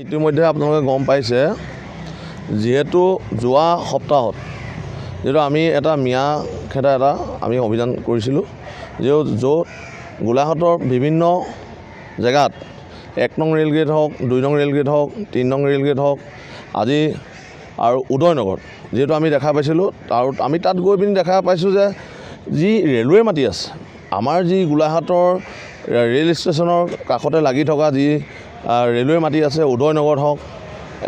ইতিমধ্যে আপোনালোকে গম পাইছে যিহেতু যোৱা সপ্তাহত যেটো আমি এটা মিয়া খেদা এটা আমি অভিযান কৰিছিলোঁ য'ত গোলাঘাটৰ বিভিন্ন জেগাত 1 নং ৰেল গেট হওক 2 নং ৰেল গেট হওক 3 নং ৰেল গেট হওক আজি আৰু উদয়নগৰ যেটো আমি দেখা পাইছিলোঁ আৰু আমি তাত গৈ পিনি দেখা পাইছোঁ যে যি ৰেলৱে মাটি আছে আমাৰ যি গোলাঘাটৰ ৰেল ষ্টেচনৰ কাষতে লাগি থকা যি ৰেলৱে মাটি আছে উদয়নগৰ হওক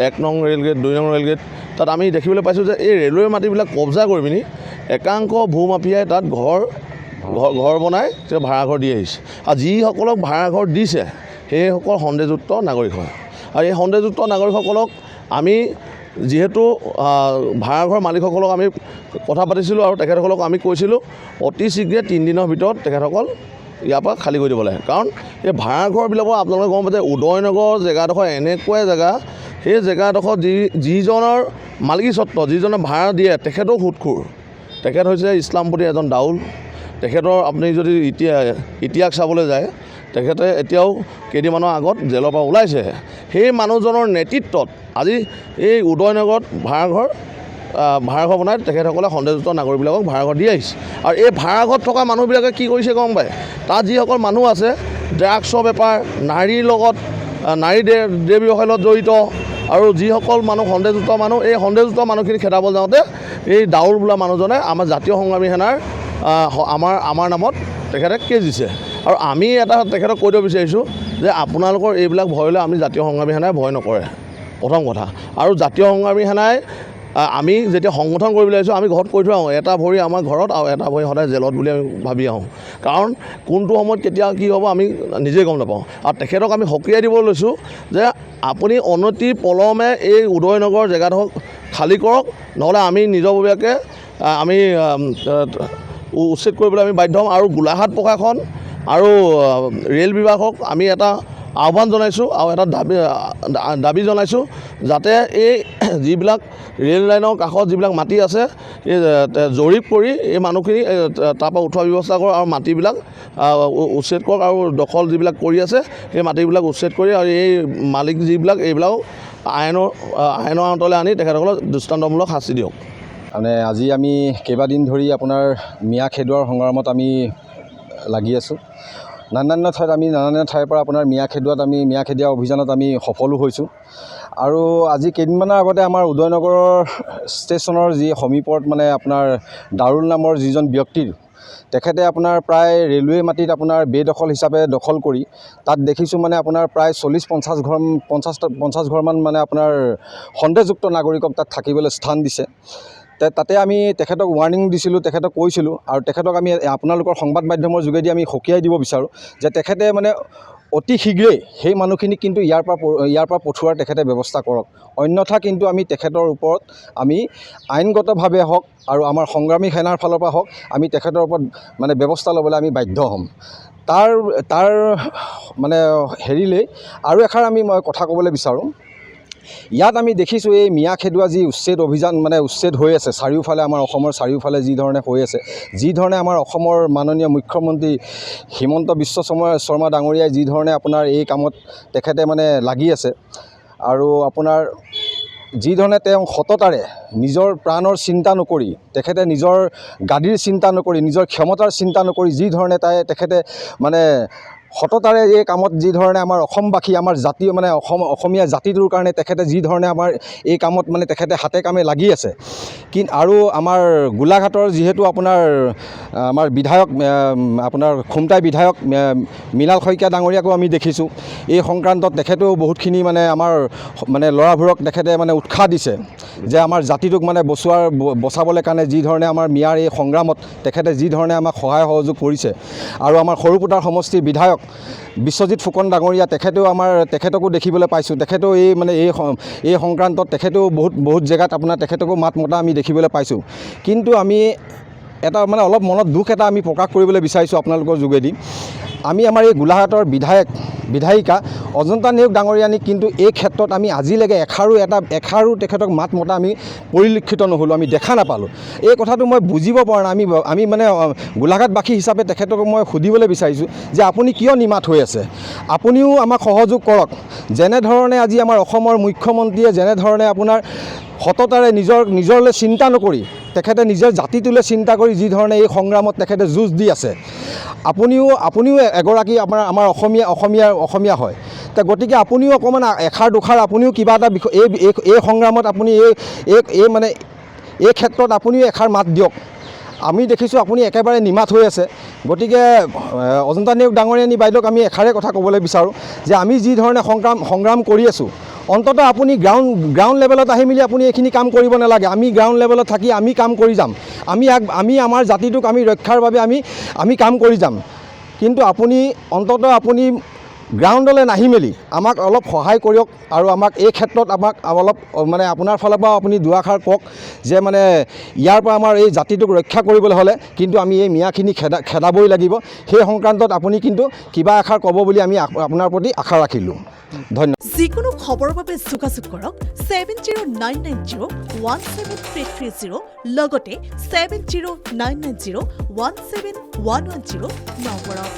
1 নং ৰেল গেট 2 নং ৰেল গেট তাত আমি দেখিবলৈ পাইছোঁ যে এই ৰেলৱে মাটিবিলাক কব্জা কৰি পিনি একাংশ ভূমাফিয়াই তাত ঘৰ বনাই ভাড়াঘৰ দি আহিছে আৰু যিসকলক ভাড়াঘৰ দিছে সেইসকল সন্দেহযুক্ত নাগৰিক হয় আৰু এই সন্দেহযুক্ত নাগৰিকসকলক আমি যেহেতু ভাড়াঘৰ মালিকসকলক আমি কথা পাতিছিলোঁ আৰু তেখেতসকলক আমি কৈছিলোঁ অতি শীঘ্ৰে 3 দিনৰ ভিতৰত তেখেতসকল ইয়াৰ পৰা খালী কৰি দিব লাগে কাৰণ এই ভাড়াঘৰবিলাকৰ আপোনালোকে গম পাইছে উদয়নগৰ জেগাডোখৰ এনেকুৱা জেগা সেই জেগাডোখৰ যিজনৰ মালিকী স্বত্ব যিজনে ভাড়া দিয়ে তেখেতও সুদখোৰ তেখেত হৈছে ইছলামপন্থী এজন দাউল তেখেতৰ আপুনি যদি ইতিহাস চাবলৈ যায় তেখেতে এতিয়াও কেইদিনমানৰ আগত জেলৰ পৰা ওলাইছে সেই মানুহজনৰ নেতৃত্বত আজি এই উদয়নগৰত ভাড়াঘৰ বনাই তেখেতসকলে সন্দেহযুক্ত নাগৰিকবিলাকক ভাড়াঘৰ দি আহিছে আৰু এই ভাড়াঘৰত থকা মানুহবিলাকে কি কৰিছে গম পায় তাত যিসকল মানুহ আছে ড্ৰাগছৰ বেপাৰ নাৰীৰ লগত নাৰী দেহ ব্যৱসায়ৰ লগত জড়িত আৰু যিসকল মানুহ সন্দেহযুক্ত মানুহ এই সন্দেহযুক্ত মানুহখিনি খেদাব যাওঁতে এই দাউল বোলা মানুহজনে আমাৰ জাতীয় সংগ্ৰামী সেনাৰ আমাৰ নামত তেখেতে কেছ দিছে আৰু আমি এটা তেখেতক কৈ দিব বিচাৰিছোঁ যে আপোনালোকৰ এইবিলাক ভয়লৈ আমি জাতীয় সংগ্ৰামী সেনাই ভয় নকৰে প্ৰথম কথা আৰু জাতীয় সংগ্ৰামী সেনাই আমি যেতিয়া সংগঠন কৰিবলৈ আহিছোঁ আমি ঘৰত কৈ থৈ আহোঁ এটা ভৰি আমাৰ ঘৰত আৰু এটা ভৰি সদায় জেলত বুলি আমি ভাবি আহোঁ কাৰণ কোনটো সময়ত কেতিয়া কি হ'ব আমি নিজেই গম নাপাওঁ আৰু তেখেতক আমি সকীয়াই দিব লৈছোঁ যে আপুনি অনতি পলমে এই উদয়নগৰ জেগাডোখৰ খালী কৰক নহ'লে আমি নিজাববীয়াকৈ আমি উচ্ছেদ কৰিবলৈ আমি বাধ্য হ'ম আৰু গোলাঘাট প্ৰশাসন আৰু ৰেল বিভাগক আমি এটা আহ্বান জনাইছোঁ আৰু এটা দাবী জনাইছোঁ যাতে এই যিবিলাক ৰেল লাইনৰ কাষত যিবিলাক মাটি আছে এই জৰীপ কৰি এই মানুহখিনি তাৰপৰা উঠোৱা ব্যৱস্থা কৰক আৰু মাটিবিলাক উচ্ছেদ কৰক আৰু দখল যিবিলাক কৰি আছে সেই মাটিবিলাক উচ্ছেদ কৰি আৰু এই মালিক যিবিলাক এইবিলাক আইনৰ আওঁতলৈ আনি তেখেতসকলক দৃষ্টান্তমূলক শাস্তি দিয়ক মানে আজি আমি কেইবাদিন ধৰি আপোনাৰ মিয়া খেদোৱাৰ সংগ্ৰামত আমি লাগি আছোঁ নানান ঠাইৰ পৰা আপোনাৰ মিয়া খেদোৱা অভিযানত আমি সফলো হৈছোঁ আৰু আজি কেইদিনমানৰ আগতে আমাৰ উদয়নগৰৰ ষ্টেচনৰ যি সমীপত মানে আপোনাৰ দাৰুল নামৰ যিজন ব্যক্তিৰ তেখেতে আপোনাৰ প্ৰায় ৰেলৱে মাটিত আপোনাৰ বেদখল হিচাপে দখল কৰি তাত দেখিছোঁ মানে আপোনাৰ প্ৰায় 40-50 ঘৰমান মানে আপোনাৰ সন্দেহযুক্ত নাগৰিকক তাত থাকিবলৈ স্থান দিছে তাতে আমি তেখেতক ৱাৰ্ণিং দিছিলোঁ তেখেতক কৈছিলোঁ আৰু তেখেতক আমি আপোনালোকৰ সংবাদ মাধ্যমৰ যোগেদি আমি সকীয়াই দিব বিচাৰোঁ যে তেখেতে মানে অতি শীঘ্ৰেই সেই মানুহখিনিক কিন্তু ইয়াৰ পৰা পঠোৱাৰ তেখেতে ব্যৱস্থা কৰক অন্যথা কিন্তু আমি তেখেতৰ ওপৰত আমি আইনগতভাৱে হওক আৰু আমাৰ সংগ্ৰামী সেনাৰ ফালৰ পৰা হওক আমি তেখেতৰ ওপৰত মানে ব্যৱস্থা ল'বলৈ আমি বাধ্য হ'ম তাৰ মানে হেৰিলৈ আৰু এষাৰ মই কথা ক'বলৈ বিচাৰোঁ ইয়াত আমি দেখিছোঁ এই মিয়া খেদোৱা যি উচ্ছেদ অভিযান মানে উচ্ছেদ হৈ আছে চাৰিওফালে আমাৰ অসমৰ চাৰিওফালে যি ধৰণে হৈ আছে যি ধৰণে আমাৰ অসমৰ মাননীয় মুখ্যমন্ত্ৰী হিমন্ত বিশ্ব শৰ্মা ডাঙৰীয়াই যি ধৰণে আপোনাৰ এই কামত তেখেতে মানে লাগি আছে আৰু আপোনাৰ যি ধৰণে তেওঁ সততাৰে নিজৰ প্ৰাণৰ চিন্তা নকৰি তেখেতে নিজৰ গাদীৰ চিন্তা নকৰি নিজৰ ক্ষমতাৰ চিন্তা নকৰি যি ধৰণে তেখেতে মানে সততাৰে এই কামত যি ধৰণে আমাৰ অসমবাসী আমাৰ জাতীয় মানে অসমীয়া জাতিটোৰ কাৰণে তেখেতে যি ধৰণে আমাৰ এই কামত মানে তেখেতে হাতে কামে লাগি আছে আৰু আমাৰ গোলাঘাটৰ যিহেতু আপোনাৰ আমাৰ বিধায়ক আপোনাৰ খুমটাই বিধায়ক মৃণাল শইকীয়া ডাঙৰীয়াকো আমি দেখিছোঁ এই সংক্ৰান্তত তেখেতেও বহুতখিনি মানে আমাৰ মানে ল'ৰাবোৰক তেখেতে মানে উৎসাহ দিছে যে আমাৰ জাতিটোক মানে বচাবলৈ কাৰণে যি ধৰণে আমাৰ মিয়াৰ এই সংগ্ৰামত তেখেতে যি ধৰণে আমাক সহায় সহযোগ কৰিছে আৰু আমাৰ সৰুপুতাৰ সমষ্টিৰ বিধায়ক বিশ্বজিৎ ফুকন ডাঙৰীয়া তেখেতকো দেখিবলৈ পাইছোঁ তেখেতেও এই সংক্ৰান্তত তেখেতেও বহুত জেগাত আপোনাৰ তেখেতকো মাত মতা আমি দেখিবলৈ পাইছোঁ কিন্তু আমি এটা মানে অলপ মনত দুখ এটা আমি প্ৰকাশ কৰিবলৈ বিচাৰিছোঁ আপোনালোকৰ যোগেদি আমি আমাৰ এই গোলাঘাটৰ বিধায়ক বিধায়িকা অজন্তা নেওগ ডাঙৰীয়ানীক কিন্তু এই ক্ষেত্ৰত আমি আজিলৈকে এষাৰো তেখেতক মাত মতা আমি পৰিলক্ষিত নহ'লোঁ, আমি দেখা নাপালোঁ। এই কথাটো মই বুজিব পৰা নাই। আমি মানে গোলাঘাটবাসী হিচাপে তেখেতক মই সুধিবলৈ বিচাৰিছোঁ যে আপুনি কিয় নিমাত হৈ আছে? আপুনিও আমাক সহযোগ কৰক। যেনেধৰণে আজি আমাৰ অসমৰ মুখ্যমন্ত্ৰীয়ে যেনেধৰণে আপোনাৰ সততাৰে নিজৰলৈ চিন্তা নকৰি তেখেতে নিজৰ জাতিটোলৈ চিন্তা কৰি যিধৰণে এই সংগ্ৰামত তেখেতে যুঁজ দি আছে, আপুনিও এগৰাকী আমাৰ অসমীয়া হয়। গতিকে আপুনিও অকণমান এষাৰ দুষাৰ আপুনিও কিবা এটা বিষয় এই সংগ্ৰামত আপুনি এই ক্ষেত্ৰত আপুনিও এষাৰ মাত দিয়ক। আমি দেখিছোঁ আপুনি একেবাৰে নিমাত হৈ আছে। গতিকে অজন্তা নেওগ ডাঙৰীয়ানী বাইদেউক আমি এষাৰে কথা ক'বলৈ বিচাৰোঁ যে আমি যি ধৰণে সংগ্ৰাম কৰি আছোঁ, অন্ততঃ আপুনি গ্ৰাউণ্ড লেভেলত আহি মেলি আপুনি এইখিনি কাম কৰিব নালাগে। আমি গ্ৰাউণ্ড লেভেলত থাকি আমি কাম কৰি যাম। আমি আমাৰ জাতিটোক আমি ৰক্ষাৰ বাবে আমি কাম কৰি যাম। কিন্তু আপুনি গ্ৰাউণ্ডলৈ নাহি মেলি আমাক অলপ সহায় কৰক আৰু আমাক এই ক্ষেত্ৰত অলপ মানে আপোনাৰ ফালৰ পৰা আপুনি দুআষাৰ কওক যে মানে ইয়াৰ পৰা আমাৰ এই জাতিটোক ৰক্ষা কৰিবলৈ হ'লে কিন্তু আমি এই মিয়াখিনি খেদাবই লাগিব। সেই সংক্ৰান্তত আপুনি কিন্তু কিবা এষাৰ ক'ব বুলি আমি আপোনাৰ প্ৰতি আশা ৰাখিলোঁ। ধন্যবাদ। যিকোনো খবৰৰ বাবে যোগাযোগ কৰক 7099017330 লগতে 7099017110 নম্বৰত।